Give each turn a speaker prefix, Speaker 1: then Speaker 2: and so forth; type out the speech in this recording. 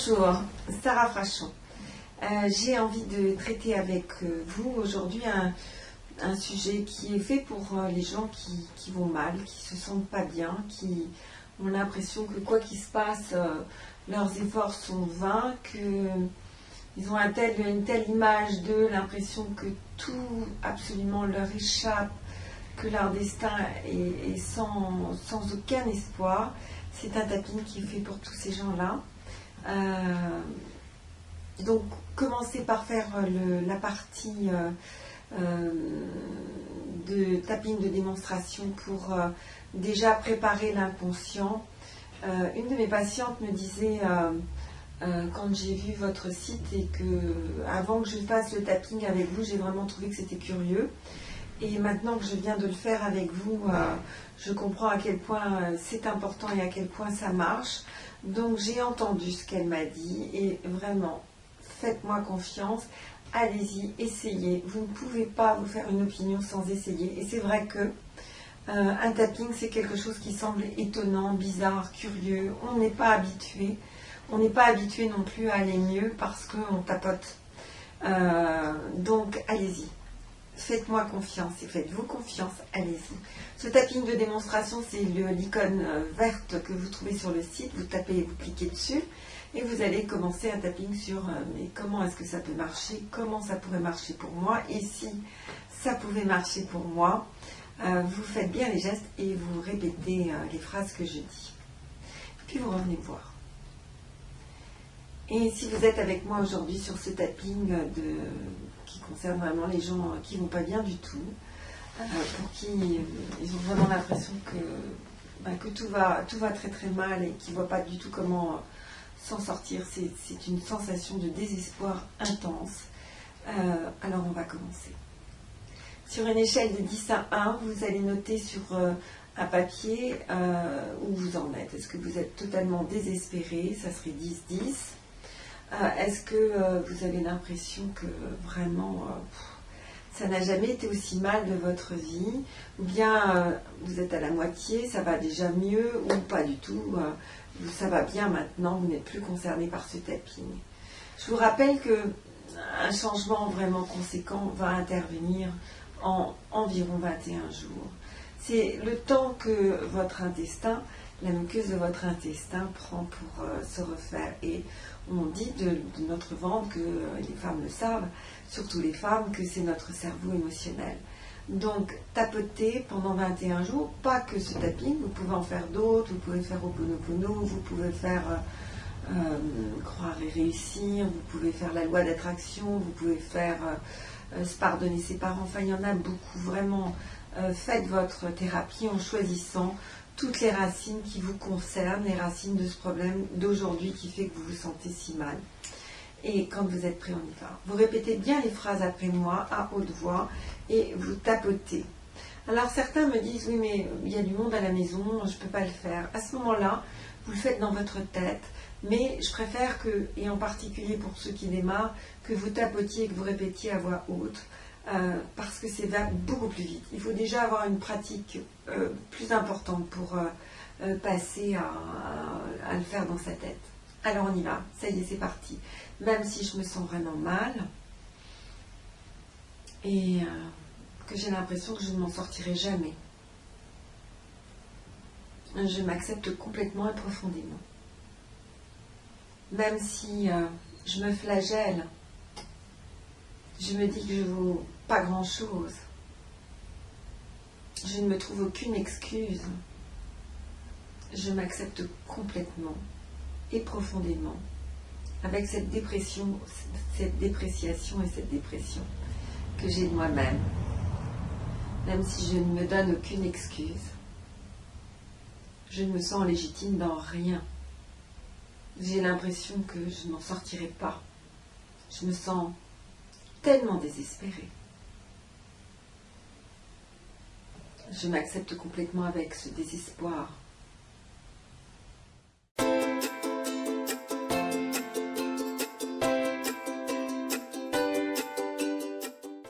Speaker 1: Bonjour, Sarah Frachon. J'ai envie de traiter avec vous aujourd'hui un sujet qui est fait pour les gens qui vont mal, qui se sentent pas bien, qui ont l'impression que quoi qu'il se passe, leurs efforts sont vains, qu'ils ont une telle image d'eux, l'impression que tout absolument leur échappe, que leur destin est sans aucun espoir. C'est un tapping qui est fait pour tous ces gens-là. Donc, commencez par faire la partie de tapping de démonstration pour déjà préparer l'inconscient. Une de mes patientes me disait, quand j'ai vu votre site et que avant que je fasse le tapping avec vous, j'ai vraiment trouvé que c'était curieux. Et maintenant que je viens de le faire avec vous, je comprends à quel point c'est important et à quel point ça marche. Donc j'ai entendu ce qu'elle m'a dit et vraiment, faites-moi confiance, allez-y, essayez. Vous ne pouvez pas vous faire une opinion sans essayer. Et c'est vrai que un tapping, c'est quelque chose qui semble étonnant, bizarre, curieux. On n'est pas habitué. On n'est pas habitué non plus à aller mieux parce qu'on tapote. Donc allez-y. Faites-moi confiance et faites-vous confiance, allez-y. Ce tapping de démonstration, c'est l'icône verte que vous trouvez sur le site. Vous tapez, vous cliquez dessus et vous allez commencer un tapping sur mais comment est-ce que ça peut marcher, comment ça pourrait marcher pour moi et si ça pouvait marcher pour moi. Vous faites bien les gestes et vous répétez les phrases que je dis. Puis vous revenez me voir. Et si vous êtes avec moi aujourd'hui sur ce tapping qui concerne vraiment les gens qui ne vont pas bien du tout, pour qui ils ont vraiment l'impression que tout va très très mal et qu'ils ne voient pas du tout comment s'en sortir, c'est une sensation de désespoir intense. Alors on va commencer. Sur une échelle de 10 à 1, vous allez noter sur un papier où vous en êtes. Est-ce que vous êtes totalement désespéré? Ça serait 10-10. Est-ce que vous avez l'impression que vraiment ça n'a jamais été aussi mal de votre vie? Ou bien vous êtes à la moitié, ça va déjà mieux ou pas du tout, ça va bien maintenant, vous n'êtes plus concerné par ce tapping. Je vous rappelle qu'un changement vraiment conséquent va intervenir en environ 21 jours. C'est le temps que votre intestin, la muqueuse de votre intestin prend pour se refaire. Et on dit de notre ventre, que les femmes le savent, surtout les femmes, que c'est notre cerveau émotionnel. Donc, tapotez pendant 21 jours, pas que ce tapping, vous pouvez en faire d'autres, vous pouvez faire Ho'oponopono, vous pouvez faire croire et réussir, vous pouvez faire la loi d'attraction, vous pouvez faire se pardonner ses parents, enfin il y en a beaucoup, vraiment. Faites votre thérapie en choisissant toutes les racines qui vous concernent, les racines de ce problème d'aujourd'hui qui fait que vous vous sentez si mal. Et quand vous êtes prêt, on y va. Vous répétez bien les phrases après moi à haute voix et vous tapotez. Alors certains me disent, oui mais il y a du monde à la maison, je ne peux pas le faire. À ce moment-là, vous le faites dans votre tête, mais je préfère que, et en particulier pour ceux qui démarrent, que vous tapotiez et que vous répétiez à voix haute. Parce que ça va beaucoup plus vite. Il faut déjà avoir une pratique plus importante pour passer à le faire dans sa tête. Alors on y va, ça y est, c'est parti. Même si je me sens vraiment mal et que j'ai l'impression que je ne m'en sortirai jamais, je m'accepte complètement et profondément. Même si je me flagelle, je me dis que je ne vaux pas grand-chose. Je ne me trouve aucune excuse. Je m'accepte complètement et profondément avec cette dépréciation et cette dépression que j'ai de moi-même. Même si je ne me donne aucune excuse, je ne me sens légitime dans rien. J'ai l'impression que je n'en sortirai pas. Je me sens tellement désespérée. Je m'accepte complètement avec ce désespoir.